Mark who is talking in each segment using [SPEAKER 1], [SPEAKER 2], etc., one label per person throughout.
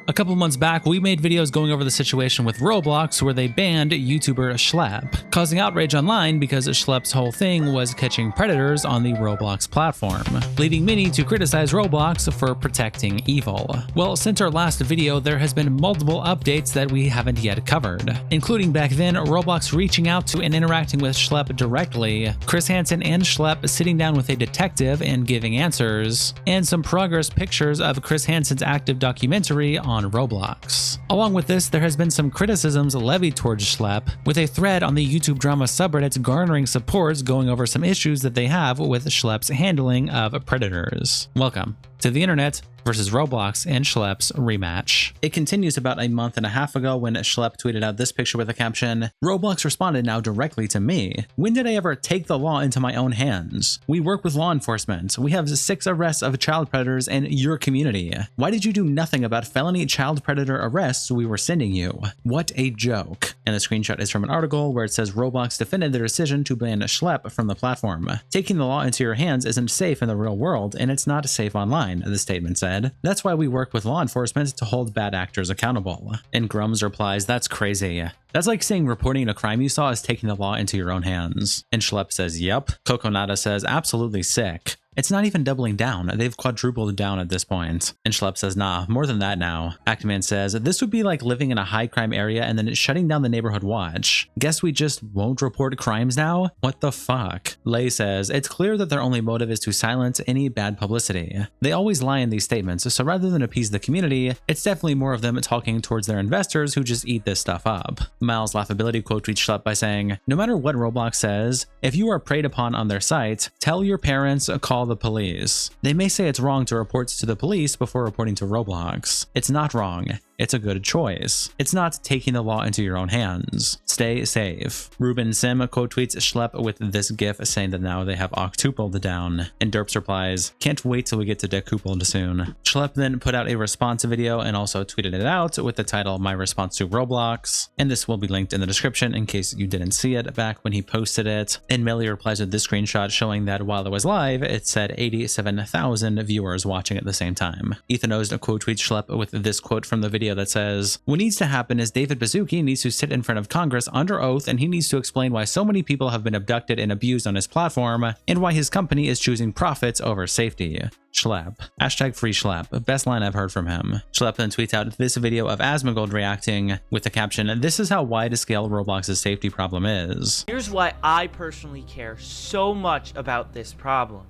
[SPEAKER 1] A couple months back, we made videos going over the situation with Roblox where they banned YouTuber Schlep, causing outrage online because Schlep's whole thing was catching predators on the Roblox platform, leading many to criticize Roblox for protecting evil. Well, since our last video, there has been multiple updates that we haven't yet covered, including back then Roblox reaching out to and interacting with Schlep directly, Chris Hansen and Schlep sitting down with a detective and giving answers, and some progress pictures of Chris Hansen's active documentary on Roblox. Along with this, there has been some criticisms levied towards Schlep, with a thread on the YouTube drama subreddit garnering supports going over some issues that they have with Schlep's handling of predators. Welcome to the internet versus Roblox and Schlep's rematch. It continues about a month and a half ago when Schlep tweeted out this picture with a caption, "Roblox responded now directly to me. When did I ever take the law into my own hands? We work with law enforcement. We have 6 arrests of child predators in your community. Why did you do nothing about felony child predator arrests we were sending you? What a joke." And the screenshot is from an article where it says Roblox defended their decision to ban Schlep from the platform. "Taking the law into your hands isn't safe in the real world, and it's not safe online," the statement said. "That's why we work with law enforcement to hold bad actors accountable." And Grums replies, "That's crazy. That's like saying reporting a crime you saw is taking the law into your own hands." And Schlep says, "Yep." Coconata says, "Absolutely sick. It's not even doubling down. They've quadrupled down at this point." And Schlep says, "Nah, more than that now." Actman says, "This would be like living in a high crime area and then shutting down the neighborhood watch. Guess we just won't report crimes now? What the fuck?" Lay says, "It's clear that their only motive is to silence any bad publicity. They always lie in these statements, so rather than appease the community, it's definitely more of them talking towards their investors who just eat this stuff up." Miles Laughability quote tweets Schlep by saying, "No matter what Roblox says, if you are preyed upon on their site, tell your parents, call the police. They may say it's wrong to report to the police before reporting to Roblox. It's not wrong. It's a good choice. It's not taking the law into your own hands. Stay safe." Ruben Sim quote tweets Schlep with this gif saying that now they have octupled down. And Derps replies, "Can't wait till we get to decupled soon." Schlep then put out a response video and also tweeted it out with the title "My Response to Roblox." And this will be linked in the description in case you didn't see it back when he posted it. And Millie replies with this screenshot showing that while it was live, it said 87,000 viewers watching at the same time. Ethan Oz quote tweets Schlep with this quote from the video that says, "What needs to happen is David Baszucki needs to sit in front of Congress under oath and he needs to explain why so many people have been abducted and abused on his platform and why his company is choosing profits over safety. Schlep. Hashtag free Schlep. Best line I've heard from him." Schlep then tweets out this video of Asmongold reacting with the caption, "This is how wide scale Roblox's safety problem is."
[SPEAKER 2] Here's why I personally care so much about this problem.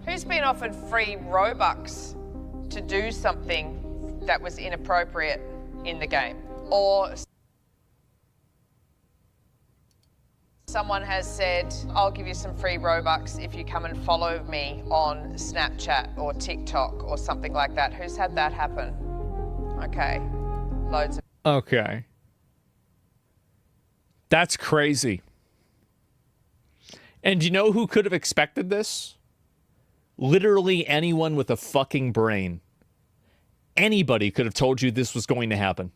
[SPEAKER 3] Who's been offered free Robux to do something that was inappropriate in the game? Or someone has said, "I'll give you some free Robux if you come and follow me on Snapchat or TikTok," or something like that. Who's had that happen? Okay. Loads of...
[SPEAKER 4] Okay. That's crazy. And you know who could have expected this? Literally anyone with a fucking brain. Anybody could have told you this was going to happen.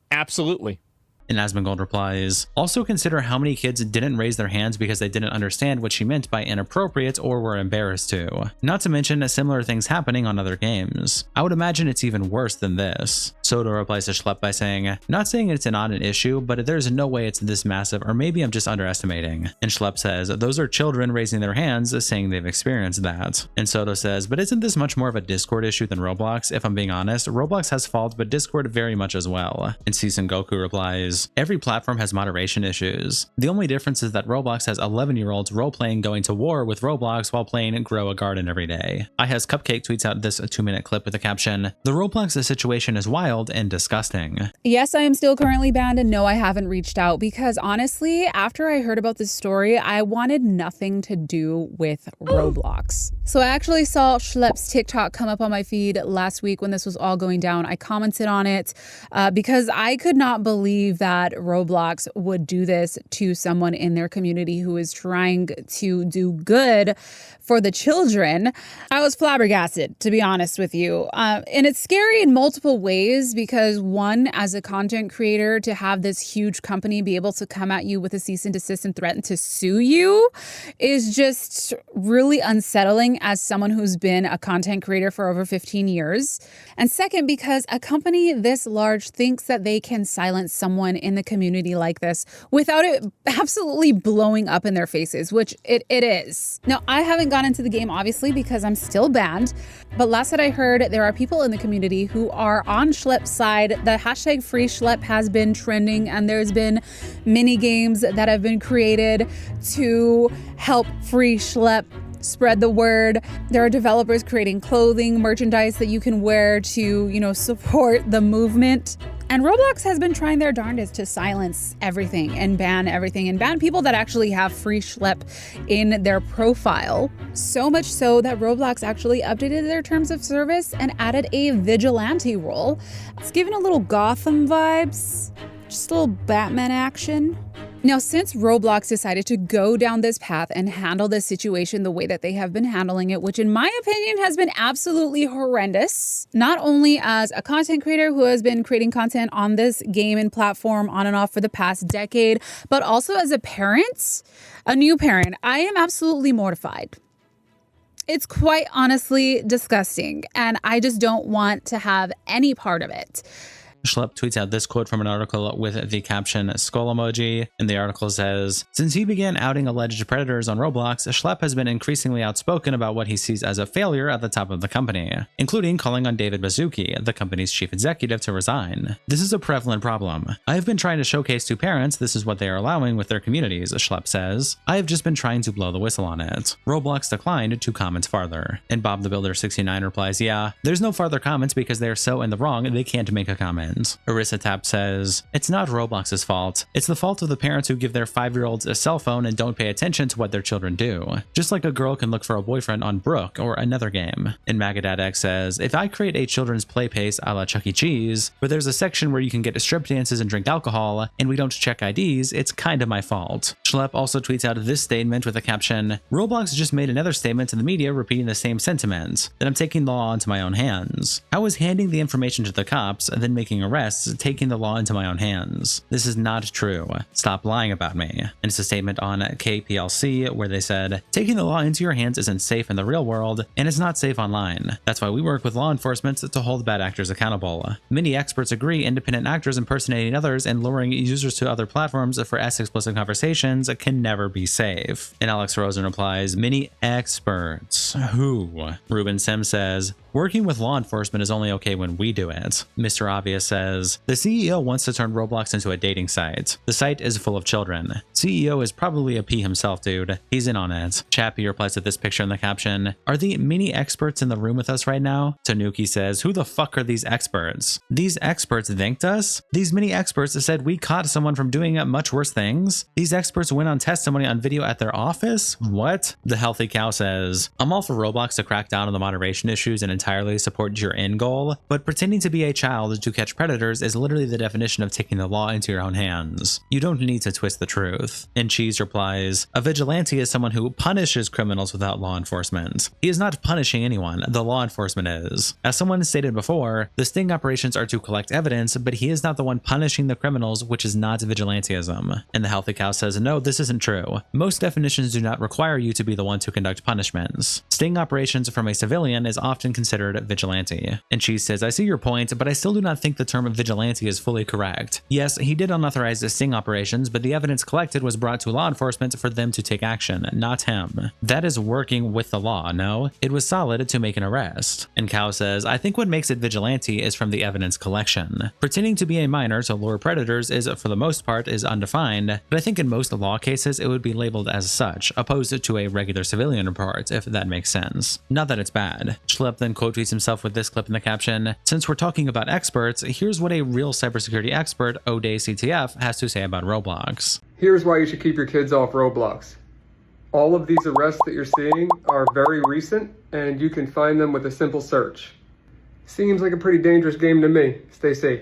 [SPEAKER 4] Absolutely.
[SPEAKER 1] And Asmongold replies, "Also consider how many kids didn't raise their hands because they didn't understand what she meant by inappropriate or were embarrassed to. Not to mention similar things happening on other games. I would imagine it's even worse than this." Soto replies to Schlep by saying, "Not saying it's not an issue, but there's no way it's this massive, or maybe I'm just underestimating." And Schlep says, "Those are children raising their hands saying they've experienced that." And Soto says, "But isn't this much more of a Discord issue than Roblox? If I'm being honest, Roblox has fault, but Discord very much as well." And Season Goku replies, "Every platform has moderation issues. The only difference is that Roblox has 11-year-olds role-playing going to war with Roblox while playing Grow a Garden every day." iHasCupquake tweets out this 2-minute clip with the caption, "The Roblox situation is wild and disgusting."
[SPEAKER 5] Yes, I am still currently banned, and no, I haven't reached out because honestly, after I heard about this story, I wanted nothing to do with Roblox. So I actually saw Schlep's TikTok come up on my feed last week when this was all going down. I commented on it because I could not believe that that Roblox would do this to someone in their community who is trying to do good for the children. I was flabbergasted, to be honest with you. And it's scary in multiple ways because, one, as a content creator, to have this huge company be able to come at you with a cease and desist and threaten to sue you is just really unsettling as someone who's been a content creator for over 15 years. And second, because a company this large thinks that they can silence someone in the community like this without it absolutely blowing up in their faces, which it is. Now, I haven't gone into the game, obviously, because I'm still banned. But last that I heard, there are people in the community who are on Schlep's side. The hashtag free Schlep has been trending, and there's been mini games that have been created to help free Schlep spread the word. There are developers creating clothing, merchandise that you can wear to, support the movement. And Roblox has been trying their darndest to silence everything and ban people that actually have free Schlep in their profile. So much so that Roblox actually updated their terms of service and added a vigilante role. It's giving a little Gotham vibes, just a little Batman action. Now, since Roblox decided to go down this path and handle this situation the way that they have been handling it, which in my opinion has been absolutely horrendous, not only as a content creator who has been creating content on this game and platform on and off for the past decade, but also as a parent, a new parent, I am absolutely mortified. It's quite honestly disgusting, and I just don't want to have any part of it.
[SPEAKER 1] Schlep tweets out this quote from an article with the caption skull emoji, and the article says, "Since he began outing alleged predators on Roblox, Schlep has been increasingly outspoken about what he sees as a failure at the top of the company, including calling on David Baszucki, the company's chief executive, to resign. This is a prevalent problem. I have been trying to showcase to parents this is what they are allowing with their communities," Schlep says. "I have just been trying to blow the whistle on it." Roblox declined to comment farther, and Bob the Builder 69 replies, "Yeah, there's no farther comments because they're so in the wrong they can't make a comment." Arissa Tap says, "It's not Roblox's fault. It's the fault of the parents who give their 5-year-olds a cell phone and don't pay attention to what their children do. Just like a girl can look for a boyfriend on Brook or another game." And Magadad says, "If I create a children's play pace a la Chuck E. Cheese, where there's a section where you can get strip dances and drink alcohol, and we don't check IDs, it's kind of my fault." Schlep also tweets out this statement with the caption, "Roblox just made another statement to the media repeating the same sentiment, that I'm taking the law into my own hands. I was handing the information to the cops and then making arrests, taking the law into my own hands. This is not true. Stop lying about me." And it's a statement on KPLC where they said, "Taking the law into your hands isn't safe in the real world, and it's not safe online. That's why we work with law enforcement to hold bad actors accountable. Many experts agree independent actors impersonating others and luring users to other platforms for explicit conversations can never be safe." And Alex Rosen replies, "Many experts. Who?" Ruben Sim says, "Working with law enforcement is only okay when we do it." Mr. Obvious says, "The CEO wants to turn Roblox into a dating site. The site is full of children. CEO is probably a P himself, dude. He's in on it." Chappie replies to this picture in the caption, "Are the mini experts in the room with us right now?" Tanuki says, "Who the fuck are these experts? These experts thanked us? These mini experts said we caught someone from doing much worse things? These experts went on testimony on video at their office? What?" The Healthy Cow says, "I'm all for Roblox to crack down on the moderation issues and entirely support your end goal, but pretending to be a child to catch predators is literally the definition of taking the law into your own hands. You don't need to twist the truth." And Cheese replies, "A vigilante is someone who punishes criminals without law enforcement. He is not punishing anyone, the law enforcement is. As someone stated before, the sting operations are to collect evidence, but he is not the one punishing the criminals, which is not vigilantism." And the Healthy Cow says, "No, this isn't true. Most definitions do not require you to be the one to conduct punishments. Sting operations from a civilian is often considered vigilante." And Cheese says, "I see your point, but I still do not think the term vigilante is fully correct. Yes, he did unauthorize the sting operations, but the evidence collected was brought to law enforcement for them to take action, not him. That is working with the law, no? It was solid to make an arrest." And Cow says, "I think what makes it vigilante is from the evidence collection. Pretending to be a minor to lure predators is, for the most part, is undefined, but I think in most law cases it would be labeled as such, opposed to a regular civilian report, if that makes sense. Not that it's bad." Schlep then quote tweets himself with this clip in the caption, "Since we're talking about experts, here's what a real cybersecurity expert, O'Day CTF, has to say about Roblox.
[SPEAKER 6] Here's why you should keep your kids off Roblox. All of these arrests that you're seeing are very recent, and you can find them with a simple search. Seems like a pretty dangerous game to me. Stay safe."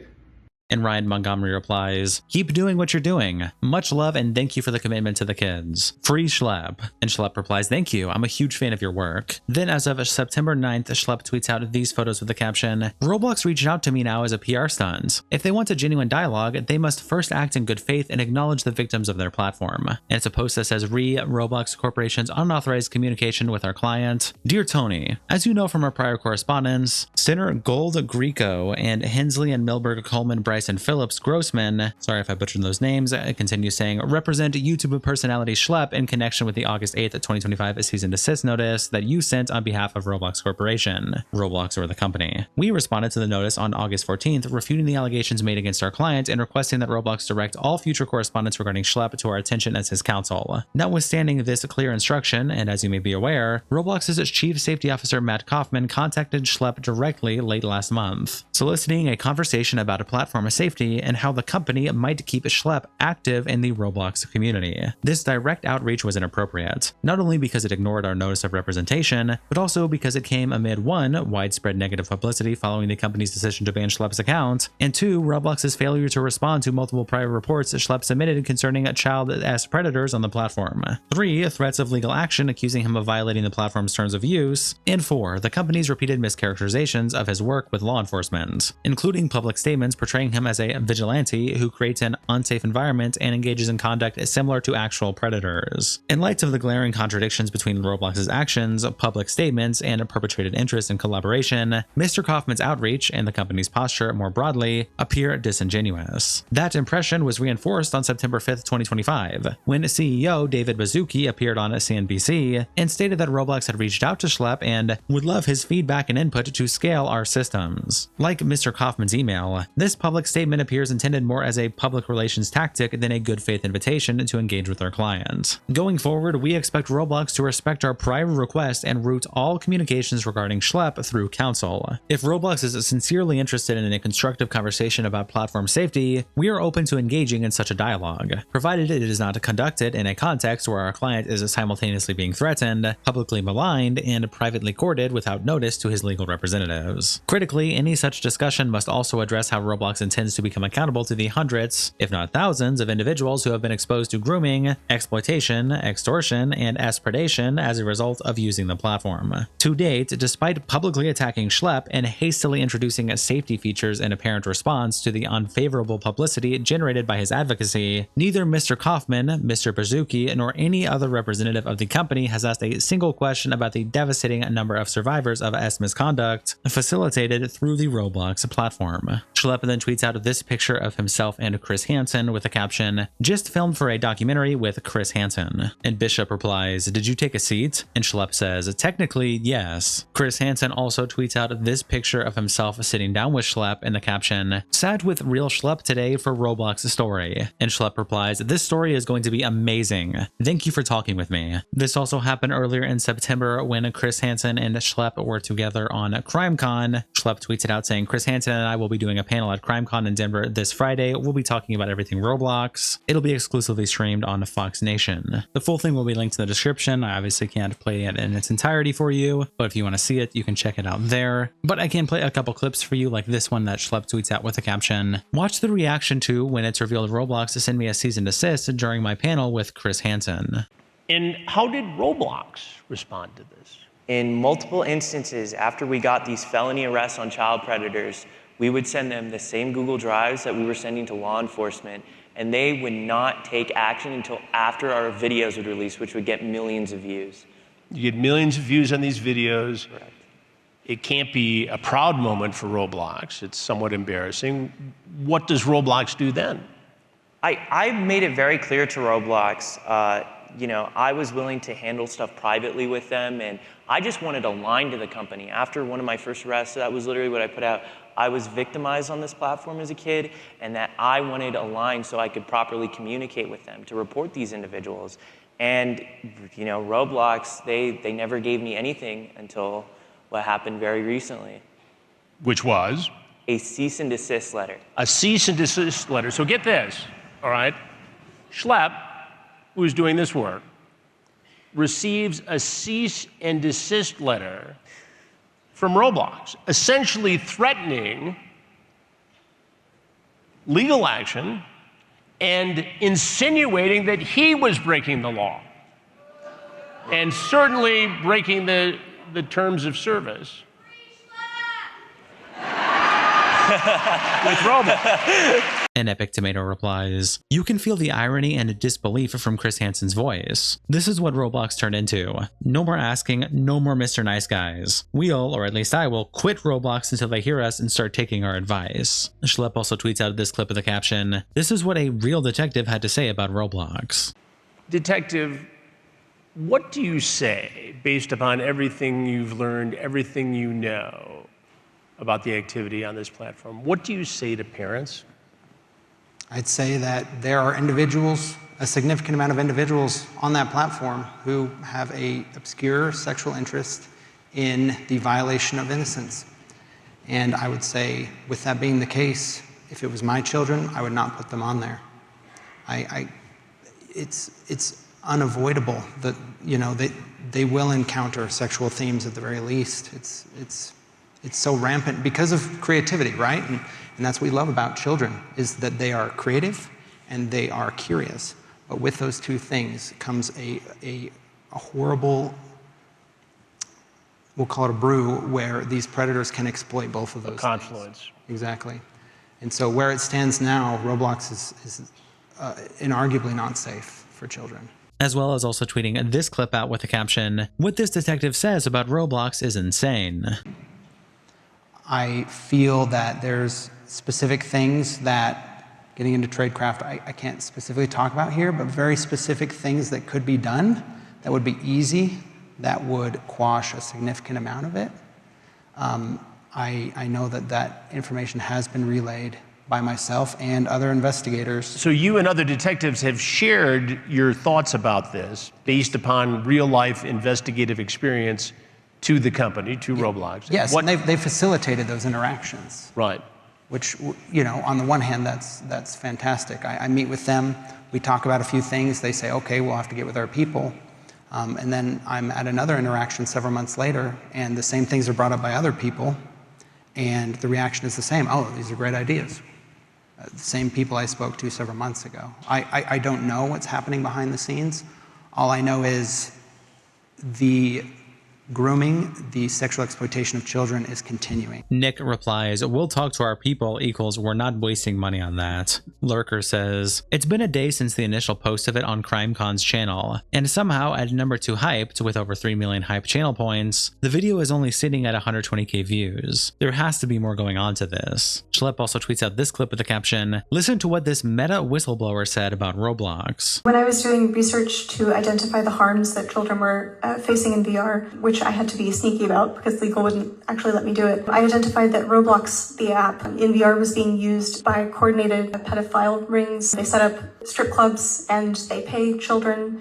[SPEAKER 1] And Ryan Montgomery replies, "Keep doing what you're doing. Much love and thank you for the commitment to the kids. Free Schlep." And Schlep replies, "Thank you. I'm a huge fan of your work." Then as of September 9th, Schlep tweets out these photos with the caption, "Roblox reached out to me now as a PR stunt. If they want a genuine dialogue, they must first act in good faith and acknowledge the victims of their platform." And it's a post that says, Roblox Corporation's unauthorized communication with our client. Dear Tony, as you know from our prior correspondence, Sinner Gold Greco and Hensley and Milberg Coleman Bryson Phillips Grossman, sorry if I butchered those names, continues saying, represent YouTube personality Schlep in connection with the August 8th, 2025 cease and desist notice that you sent on behalf of Roblox Corporation, Roblox or the company. We responded to the notice on August 14th, refuting the allegations made against our client and requesting that Roblox direct all future correspondence regarding Schlep to our attention as his counsel. Notwithstanding this clear instruction, and as you may be aware, Roblox's Chief Safety Officer Matt Kaufman contacted Schlep directly late last month, soliciting a conversation about a platform of safety and how the company might keep Schlep active in the Roblox community. This direct outreach was inappropriate, not only because it ignored our notice of representation, but also because it came amid 1. Widespread negative publicity following the company's decision to ban Schlep's account, and 2. Roblox's failure to respond to multiple prior reports Schlep submitted concerning child-ass predators on the platform, 3. Threats of legal action accusing him of violating the platform's terms of use, and 4. The company's repeated mischaracterizations of his work with law enforcement, including public statements portraying him as a vigilante who creates an unsafe environment and engages in conduct similar to actual predators. In light of the glaring contradictions between Roblox's actions, public statements, and perpetrated interest in collaboration, Mr. Kaufman's outreach and the company's posture more broadly appear disingenuous. That impression was reinforced on September 5th, 2025, when CEO David Baszucki appeared on CNBC and stated that Roblox had reached out to Schlep and would love his feedback and input to scale our systems. Like Mr. Kaufman's email, this public statement appears intended more as a public relations tactic than a good faith invitation to engage with our client. Going forward, we expect Roblox to respect our prior request and route all communications regarding Schlep through counsel. If Roblox is sincerely interested in a constructive conversation about platform safety, we are open to engaging in such a dialogue, provided it is not conducted in a context where our client is simultaneously being threatened, publicly maligned, and privately courted without notice to his legal representatives. Critically, any such discussion must also address how Roblox intends to become accountable to the hundreds, if not thousands, of individuals who have been exposed to grooming, exploitation, extortion, and predation as a result of using the platform. To date, despite publicly attacking Schlep and hastily introducing safety features in apparent response to the unfavorable publicity generated by his advocacy, neither Mr. Kaufman, Mr. Baszucki, nor any other representative of the company has asked a single question about the devastating number of survivors of misconduct facilitated through the Roblox platform. Schlep then tweets out this picture of himself and Chris Hansen with the caption, "Just filmed for a documentary with Chris Hansen." And Bishop replies, "Did you take a seat?" And Schlep says, "Technically, yes." Chris Hansen also tweets out this picture of himself sitting down with Schlep in the caption, "Sat with real Schlep today for Roblox story." And Schlep replies, "This story is going to be amazing. Thank you for talking with me." This also happened earlier in September when Chris Hansen and Schlep were together on CrimeCon. Schlep tweets it out saying, "Chris Hansen and I will be doing a panel at CrimeCon in Denver this Friday. We'll be talking about everything Roblox. It'll be exclusively streamed on Fox Nation." The full thing will be linked in the description. I obviously can't play it in its entirety for you, but if you want to see it, you can check it out there. But I can play a couple clips for you, like this one that Schlep tweets out with the caption, "Watch the reaction to when it's revealed Roblox to send me a cease and desist during my panel with Chris Hansen."
[SPEAKER 7] And how did Roblox respond to this?
[SPEAKER 8] In multiple instances, after we got these felony arrests on child predators, we would send them the same Google Drives that we were sending to law enforcement, and they would not take action until after our videos would release, which would get millions of views.
[SPEAKER 7] You get millions of views on these videos.
[SPEAKER 8] Correct.
[SPEAKER 7] It can't be a proud moment for Roblox. It's somewhat embarrassing. What does Roblox do then?
[SPEAKER 8] I made it very clear to Roblox, I was willing to handle stuff privately with them, and I just wanted a line to the company. After one of my first arrests, that was literally what I put out. I was victimized on this platform as a kid, and that I wanted a line so I could properly communicate with them to report these individuals. And, Roblox, they never gave me anything until what happened very recently.
[SPEAKER 7] Which was?
[SPEAKER 8] A cease and desist letter.
[SPEAKER 7] A cease and desist letter. So get this, all right? Schlep, who's doing this work, receives a cease and desist letter from Roblox, essentially threatening legal action and insinuating that he was breaking the law and certainly breaking the terms of service with Roblox.
[SPEAKER 1] An Epic Tomato replies, "You can feel the irony and disbelief from Chris Hansen's voice. This is what Roblox turned into. No more asking, no more Mr. Nice Guys. We'll, or at least I will, quit Roblox until they hear us and start taking our advice." Schlep also tweets out this clip with the caption, "This is what a real detective had to say about Roblox."
[SPEAKER 7] Detective, what do you say based upon everything you've learned, everything you know about the activity on this platform? What do you say to parents?
[SPEAKER 9] I'd say that there are individuals, a significant amount of individuals on that platform who have a obscure sexual interest in the violation of innocence. And I would say, with that being the case, if it was my children, I would not put them on there. It's unavoidable that, you know, they will encounter sexual themes at the very least. It's so rampant because of creativity, right? And that's what we love about children, is that they are creative and they are curious. But with those two things comes a horrible, we'll call it a brew, where these predators can exploit both of those
[SPEAKER 7] confluence.
[SPEAKER 9] things. Exactly. And so where it stands now, Roblox is inarguably not safe for children.
[SPEAKER 1] As well as also tweeting this clip out with the caption, "What this detective says about Roblox is insane."
[SPEAKER 9] I feel that there's specific things that, getting into tradecraft, I can't specifically talk about here, but very specific things that could be done that would be easy, that would quash a significant amount of it. I know that information has been relayed by myself and other investigators.
[SPEAKER 7] So you and other detectives have shared your thoughts about this based upon real-life investigative experience to the company, to Roblox.
[SPEAKER 9] Yes, and they facilitated those interactions.
[SPEAKER 7] Right.
[SPEAKER 9] Which, you know, on the one hand, that's fantastic. I meet with them, we talk about a few things, they say, okay, we'll have to get with our people. And then I'm at another interaction several months later, and the same things are brought up by other people, and the reaction is the same. Oh, these are great ideas. The same people I spoke to several months ago. I don't know what's happening behind the scenes. All I know is the grooming, the sexual exploitation of children is continuing.
[SPEAKER 1] Nick replies, "We'll talk to our people" equals "we're not wasting money on that." Lurker says, "It's been a day since the initial post of it on CrimeCon's channel, and somehow at number 2 hyped with over 3 million hype channel points, the video is only sitting at 120k views. There has to be more going on to this." Schlep also tweets out this clip with the caption, "Listen to what this meta whistleblower said about Roblox."
[SPEAKER 10] When I was doing research to identify the harms that children were facing in VR, which I had to be sneaky about because legal wouldn't actually let me do it, I identified that Roblox, the app in VR, was being used by coordinated pedophile rings. They set up strip clubs and they pay children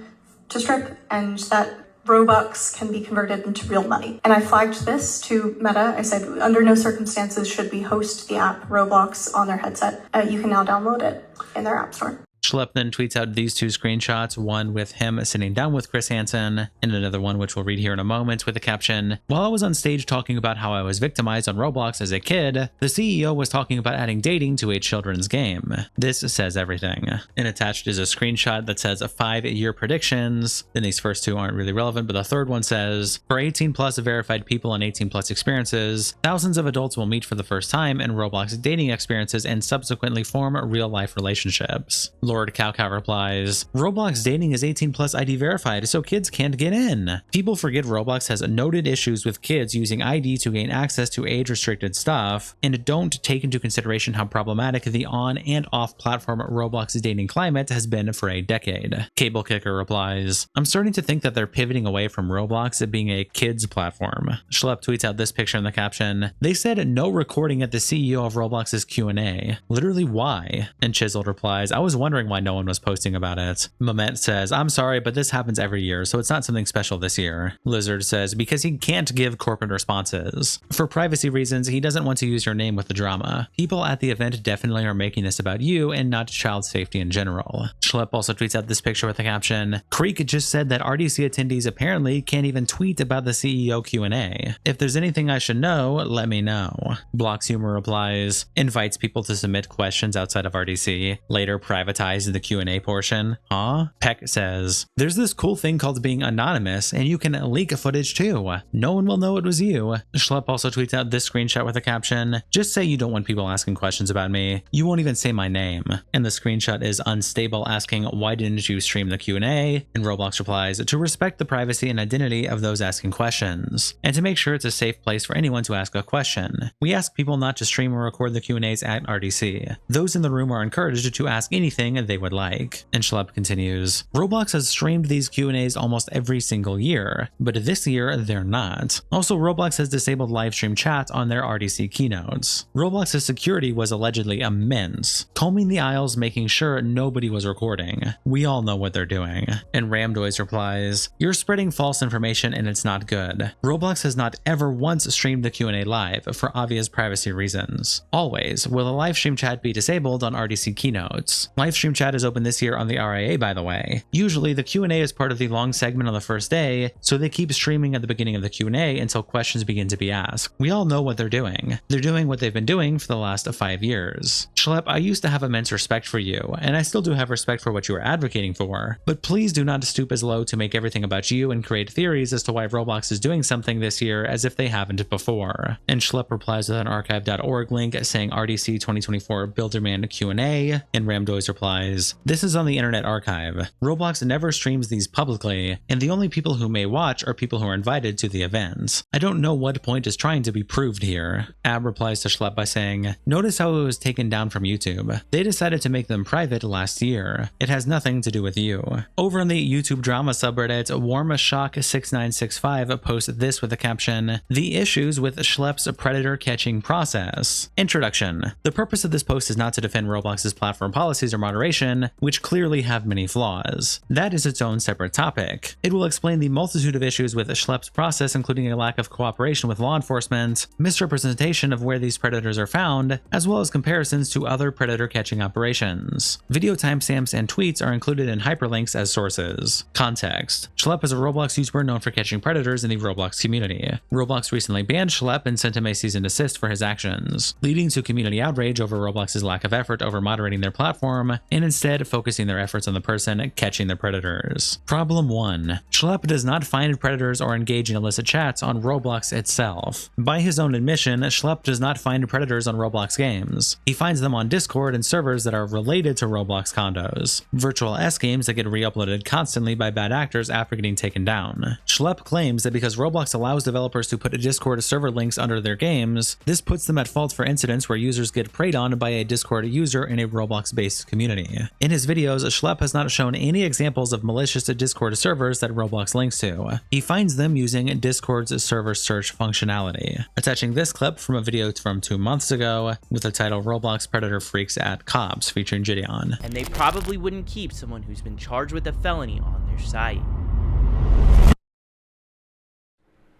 [SPEAKER 10] to strip, and that Robux can be converted into real money. And I flagged this to Meta. I said, under no circumstances should we host the app Roblox on their headset. You can now download it in their app store.
[SPEAKER 1] Schlep then tweets out these two screenshots, one with him sitting down with Chris Hansen, and another one which we'll read here in a moment with the caption, "While I was on stage talking about how I was victimized on Roblox as a kid, the CEO was talking about adding dating to a children's game. This says everything." And attached is a screenshot that says 5-year predictions. Then these first two aren't really relevant, but the third one says, "For 18 plus verified people and 18 plus experiences, thousands of adults will meet for the first time in Roblox dating experiences and subsequently form real life relationships." Lord Cowcow replies, "Roblox dating is 18 plus ID verified, so kids can't get in. People forget Roblox has noted issues with kids using ID to gain access to age-restricted stuff, and don't take into consideration how problematic the on and off platform Roblox dating climate has been for a decade." Cable Kicker replies, "I'm starting to think that they're pivoting away from Roblox being a kids platform." Schlep tweets out this picture in the caption, "They said no recording at the CEO of Roblox's Q&A. Literally why?" And Chiseled replies, "I was wondering wondering why no one was posting about it. Moment says, I'm sorry, but this happens every year, so it's not something special this year. Lizard says, because he can't give corporate responses. For privacy reasons, he doesn't want to use your name with the drama. People at the event definitely are making this about you and not child safety in general. Schlep also tweets out this picture with the caption, Creek just said that RDC attendees apparently can't even tweet about the CEO Q&A. If there's anything I should know, let me know. Blocks Humor replies, invites people to submit questions outside of RDC, later privatized the Q&A portion. Huh? Peck says, there's this cool thing called being anonymous, and you can leak footage too. No one will know it was you. Schlep also tweets out this screenshot with a caption, just say you don't want people asking questions about me. You won't even say my name. And the screenshot is Unstable asking, why didn't you stream the Q&A? And Roblox replies, to respect the privacy and identity of those asking questions, and to make sure it's a safe place for anyone to ask a question. We ask people not to stream or record the Q&As at RDC. Those in the room are encouraged to ask anything they would like. And Schlep continues, Roblox has streamed these Q&As almost every single year, but this year they're not. Also, Roblox has disabled live stream chat on their RDC keynotes. Roblox's security was allegedly immense, combing the aisles making sure nobody was recording. We all know what they're doing. And Ramdoys replies, you're spreading false information and it's not good. Roblox has not ever once streamed the Q&A live for obvious privacy reasons. Always will a live stream chat be disabled on RDC keynotes. Live stream chat is open this year on the RIA, by the way. Usually the Q&A is part of the long segment on the first day, so they keep streaming at the beginning of the Q&A until questions begin to be asked. We all know what they're doing. They're doing what they've been doing for the last 5 years. Schlep, I used to have immense respect for you, and I still do have respect for what you are advocating for, but please do not stoop as low to make everything about you and create theories as to why Roblox is doing something this year as if they haven't before. And Schlep replies with an archive.org link saying RDC 2024 Builderman Q&A, and Ramdoys replies, this is on the Internet Archive. Roblox never streams these publicly, and the only people who may watch are people who are invited to the event. I don't know what point is trying to be proved here. Ab replies to Schlep by saying, notice how it was taken down from YouTube. They decided to make them private last year. It has nothing to do with you. Over on the YouTube drama subreddit, WarmShock6965 posts this with the caption, the issues with Schlep's predator catching process. Introduction. The purpose of this post is not to defend Roblox's platform policies or moderation, which clearly have many flaws. That is its own separate topic. It will explain the multitude of issues with Schlep's process, including a lack of cooperation with law enforcement, misrepresentation of where these predators are found, as well as comparisons to other predator catching operations. Video timestamps and tweets are included in hyperlinks as sources. Context. Schlep is a Roblox YouTuber known for catching predators in the Roblox community. Roblox recently banned Schlep and sent him a cease and desist for his actions, leading to community outrage over Roblox's lack of effort over moderating their platform and instead focusing their efforts on the person catching the predators. Problem 1. Schlep does not find predators or engage in illicit chats on Roblox itself. By his own admission, Schlep does not find predators on Roblox games. He finds them on Discord and servers that are related to Roblox condos, virtual S games that get re-uploaded constantly by bad actors after getting taken down. Schlep claims that because Roblox allows developers to put Discord server links under their games, this puts them at fault for incidents where users get preyed on by a Discord user in a Roblox-based community. In his videos, Schlep has not shown any examples of malicious Discord servers that Roblox links to. He finds them using Discord's server search functionality. Attaching this clip from a video from 2 months ago with the title Roblox Predator Freaks at Cops featuring Gideon.
[SPEAKER 2] And they probably wouldn't keep someone who's been charged with a felony on their site.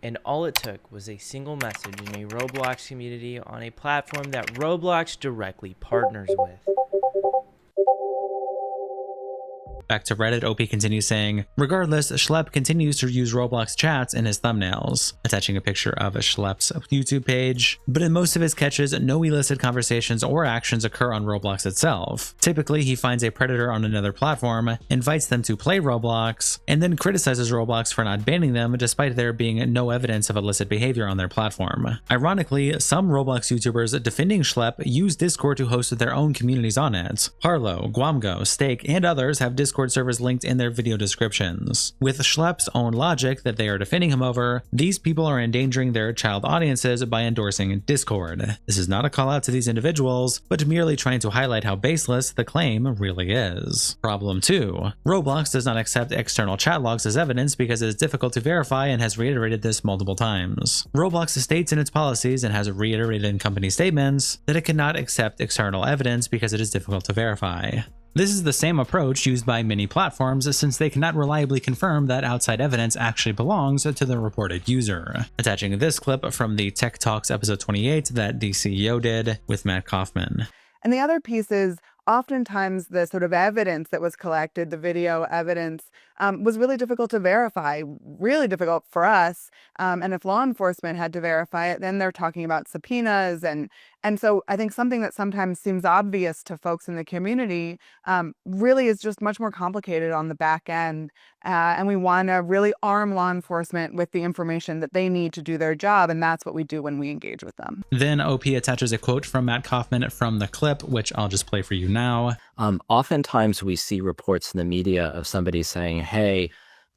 [SPEAKER 2] And all it took was a single message in a Roblox community on a platform that Roblox directly partners with.
[SPEAKER 1] Back to Reddit, OP continues saying, regardless, Schlep continues to use Roblox chats in his thumbnails, attaching a picture of Schlep's YouTube page. But in most of his catches, no illicit conversations or actions occur on Roblox itself. Typically, he finds a predator on another platform, invites them to play Roblox, and then criticizes Roblox for not banning them despite there being no evidence of illicit behavior on their platform. Ironically, some Roblox YouTubers defending Schlep use Discord to host their own communities on it. Harlow, Guamgo, Steak, and others have Discord servers linked in their video descriptions. With Schlep's own logic that they are defending him over, these people are endangering their child audiences by endorsing Discord. This is not a call out to these individuals, but merely trying to highlight how baseless the claim really is. Problem 2. Roblox does not accept external chat logs as evidence because it is difficult to verify and has reiterated this multiple times. Roblox states in its policies and has reiterated in company statements that it cannot accept external evidence because it is difficult to verify. This is the same approach used by many platforms since they cannot reliably confirm that outside evidence actually belongs to the reported user. Attaching this clip from the Tech Talks episode 28 that the CEO did with Matt Kaufman.
[SPEAKER 11] And the other piece is oftentimes the sort of evidence that was collected, the video evidence, was really difficult to verify, really difficult for us. And if law enforcement had to verify it, then they're talking about subpoenas. And so I think something that sometimes seems obvious to folks in the community really is just much more complicated on the back end. And we want to really arm law enforcement with the information that they need to do their job. And that's what we do when we engage with them.
[SPEAKER 1] Then OP attaches a quote from Matt Kaufman from the clip, which I'll just play for you now.
[SPEAKER 12] Oftentimes we see reports in the media of somebody saying, hey,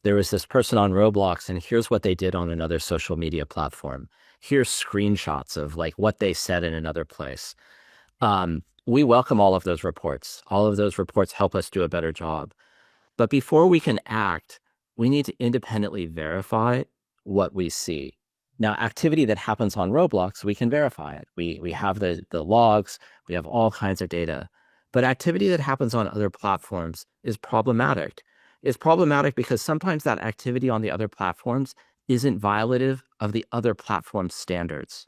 [SPEAKER 12] there was this person on Roblox and here's what they did on another social media platform. Here's screenshots of like what they said in another place. We welcome all of those reports. All of those reports help us do a better job. But before we can act, we need to independently verify what we see. Now, activity that happens on Roblox, we can verify it. We have the logs, we have all kinds of data. But activity that happens on other platforms is problematic. It's problematic because sometimes that activity on the other platforms isn't violative of the other platform's standards.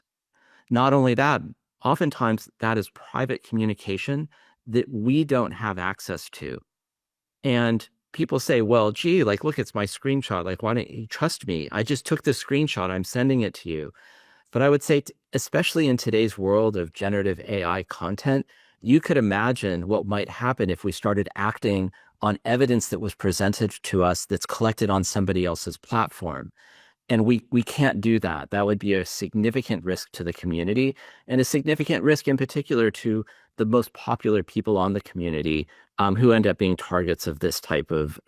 [SPEAKER 12] Not only that, oftentimes that is private communication that we don't have access to. And people say, well, gee, like, look, it's my screenshot. Like, why don't you trust me? I just took the screenshot. I'm sending it to you. But I would say, especially in today's world of generative AI content, you could imagine what might happen if we started acting on evidence that was presented to us that's collected on somebody else's platform. And we can't do that. That would be a significant risk to the community and a significant risk in particular to the most popular people on the community who end up being targets of this type of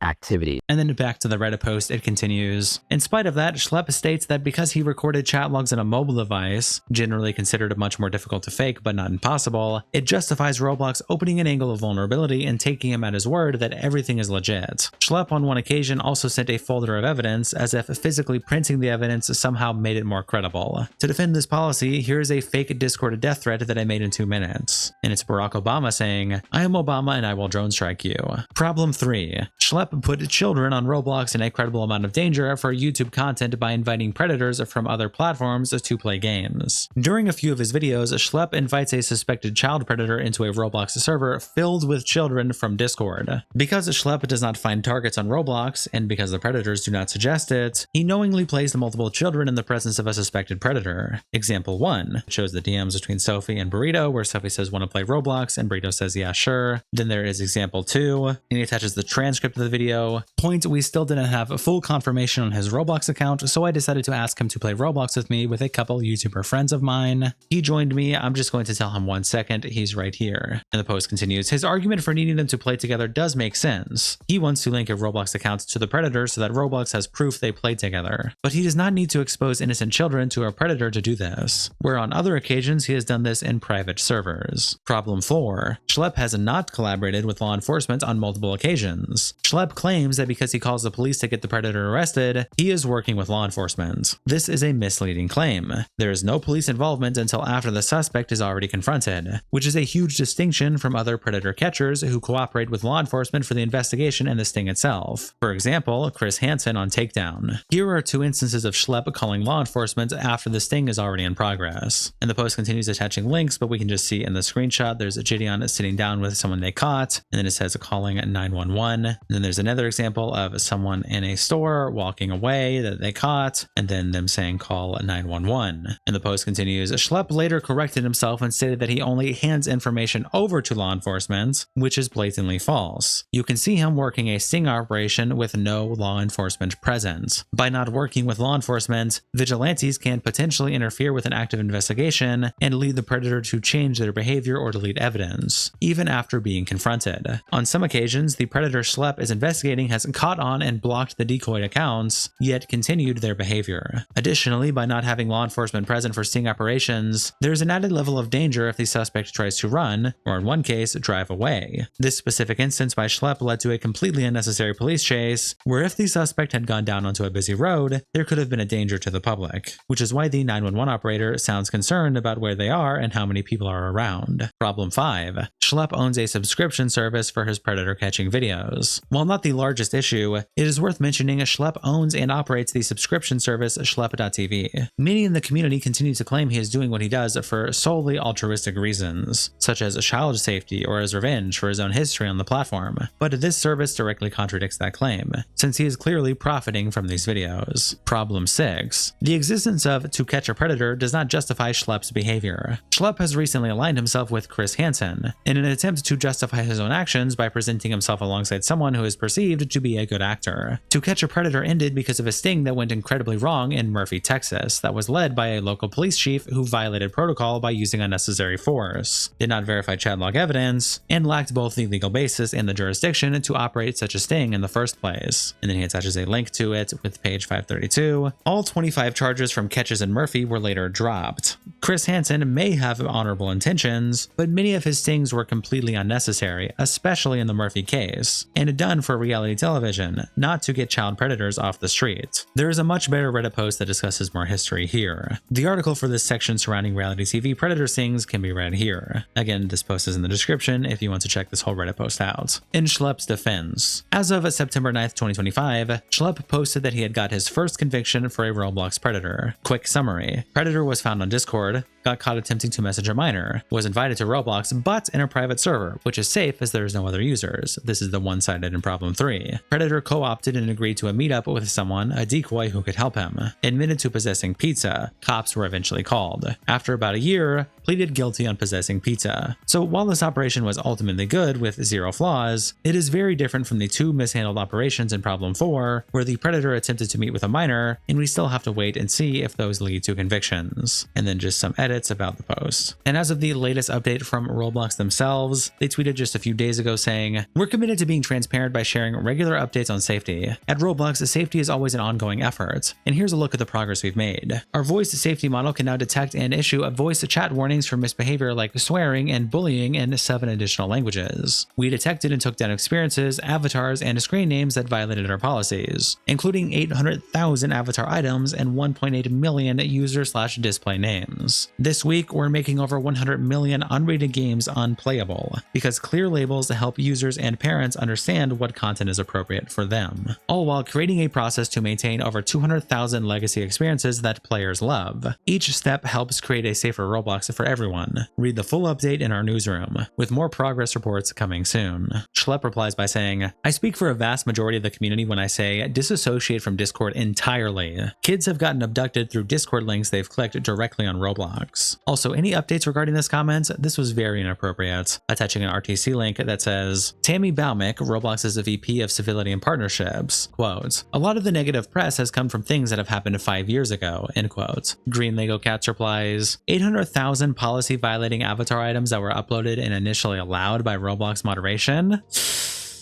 [SPEAKER 12] activity.
[SPEAKER 1] And then back to the Reddit post, it continues. In spite of that, Schlep states that because he recorded chat logs on a mobile device, generally considered much more difficult to fake but not impossible, it justifies Roblox opening an angle of vulnerability and taking him at his word that everything is legit. Schlep on one occasion also sent a folder of evidence as if physically printing the evidence somehow made it more credible. To defend this policy, here's a fake Discord death threat that I made in 2 minutes. And it's Barack Obama saying, I am Obama and I will drone strike you. Problem 3. Schlep put children on Roblox in a credible amount of danger for YouTube content by inviting predators from other platforms to play games. During a few of his videos, Schlep invites a suspected child predator into a Roblox server filled with children from Discord. Because Schlep does not find targets on Roblox, and because the predators do not suggest it, he knowingly placed multiple children in the presence of a suspected predator. Example 1 shows the DMs between Sophie and Burrito, where Sophie says want to play Roblox and Burrito says yeah sure. Then there is example 2, and he attaches the transcript of the video. Point, we still didn't have full confirmation on his Roblox account, so I decided to ask him to play Roblox with me with a couple YouTuber friends of mine. He joined me. I'm just going to tell him 1 second. He's right here. And the post continues. His argument for needing them to play together does make sense. He wants to link a Roblox account to the predator so that Roblox has proof they played together. But he does not need to expose innocent children to a predator to do this, where on other occasions he has done this in private servers. Problem 4. Schlep has not collaborated with law enforcement on multiple occasions. Schlep claims that because he calls the police to get the predator arrested, he is working with law enforcement. This is a misleading claim. There is no police involvement until after the suspect is already confronted, which is a huge distinction from other predator catchers who cooperate with law enforcement for the investigation and the sting itself. For example, Chris Hansen on Takedown. Here are 2 instances of Schlep calling law enforcement after the sting is already in progress. And the post continues attaching links, but we can just see in the screenshot there's a Gideon sitting down with someone they caught, and then it says calling 911. And then there's another example of someone in a store walking away that they caught, and then them saying call 911. And the post continues, Schlep later corrected himself and stated that he only hands information over to law enforcement, which is blatantly false. You can see him working a sting operation with no law enforcement present. By not working with law enforcement, vigilantes can potentially interfere with an active investigation and lead the predator to change their behavior or delete evidence, even after being confronted. On some occasions, the predator Schlep is investigating has caught on and blocked the decoy accounts, yet continued their behavior. Additionally, by not having law enforcement present for sting operations, there's an added level of danger if the suspect tries to run, or in one case, drive away. This specific instance by Schlep led to a completely unnecessary police chase, where if the suspect had gone down onto a busy road, there could have been a danger to the public, which is why the 911 operator sounds concerned about where they are and how many people are around. Problem 5. Schlep owns owns a subscription service for his predator catching videos. While not the largest issue, it is worth mentioning Schlep owns and operates the subscription service Schlep.tv. Many in the community continue to claim he is doing what he does for solely altruistic reasons, such as child safety or as revenge for his own history on the platform, but this service directly contradicts that claim, since he is clearly profiting from these videos. Problem 6. The existence of To Catch a Predator does not justify Schlep's behavior. Schlep has recently aligned himself with Hansen in an attempt to justify his own actions by presenting himself alongside someone who is perceived to be a good actor. To Catch a Predator ended because of a sting that went incredibly wrong in Murphy, Texas, that was led by a local police chief who violated protocol by using unnecessary force, did not verify chat log evidence, and lacked both the legal basis and the jurisdiction to operate such a sting in the first place. And then he attaches a link to it with page 532. All 25 charges from Ketches and Murphy were later dropped. Hansen may have honorable intentions, but many of his stings were completely unnecessary, especially in the Murphy case, and done for reality television, not to get child predators off the street. There is a much better Reddit post that discusses more history here. The article for this section surrounding reality TV predator stings can be read here. Again, this post is in the description if you want to check this whole Reddit post out. In Schlep's defense, as of September 9th, 2025, Schlep posted that he had got his first conviction for a Roblox predator. Quick summary: Predator was found on Discord, got caught attempting to message a minor, was invited to Roblox but in a private server, which is safe as there is no other users. This is the one-sided in problem 3. Predator co-opted and agreed to a meetup with someone, a decoy who could help him. Admitted to possessing pizza. Cops were eventually called. After about a year, pleaded guilty on possessing pizza. So while this operation was ultimately good with 0 flaws, it is very different from the 2 mishandled operations in problem 4, where the Predator attempted to meet with a minor, and we still have to wait and see if those lead to convictions. And then just some edits about the post. And as of the latest update from Roblox themselves, they tweeted just a few days ago saying, "We're committed to being transparent by sharing regular updates on safety. At Roblox, safety is always an ongoing effort, and here's a look at the progress we've made. Our voice safety model can now detect and issue a voice chat warnings for misbehavior like swearing and bullying in 7 additional languages. We detected and took down experiences, avatars, and screen names that violated our policies, including 800,000 avatar items and 1.8 million user/display names. This week, we're making over 100 million unrated games unplayable, because clear labels help users and parents understand what content is appropriate for them, all while creating a process to maintain over 200,000 legacy experiences that players love. Each step helps create a safer Roblox for everyone. Read the full update in our newsroom, with more progress reports coming soon." Schlep replies by saying, "I speak for a vast majority of the community when I say disassociate from Discord entirely. Kids have gotten abducted through Discord links they've clicked directly on Roblox. Also, any updates regarding this comment? This was very inappropriate." Attaching an RTC link that says, Tammy Baumick, Roblox's VP of Civility and Partnerships, quote, "A lot of the negative press has come from things that have happened 5 years ago," end quote. Green Lego Cats replies, 800,000 policy violating avatar items that were uploaded and initially allowed by Roblox moderation?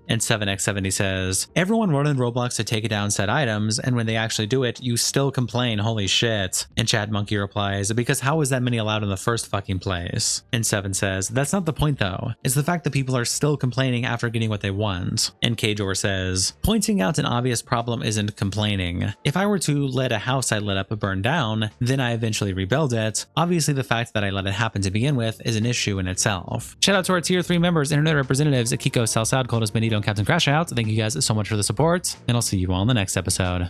[SPEAKER 1] And 7x70 says, "Everyone wrote in Roblox to take down said items, and when they actually do it, you still complain, holy shit." And Chad Monkey replies, "Because how was that many allowed in the first fucking place?" And 7 says, "That's not the point though. It's the fact that people are still complaining after getting what they want." And Kjor says, "Pointing out an obvious problem isn't complaining. If I were to let a house I lit up burn down, then I eventually rebuild it, obviously the fact that I let it happen to begin with is an issue in itself." Shout out to our tier 3 members, internet representatives, Kiko, Salsad, Coldest Benito, and Captain Crash Out. Thank you guys so much for the support, and I'll see you all in the next episode.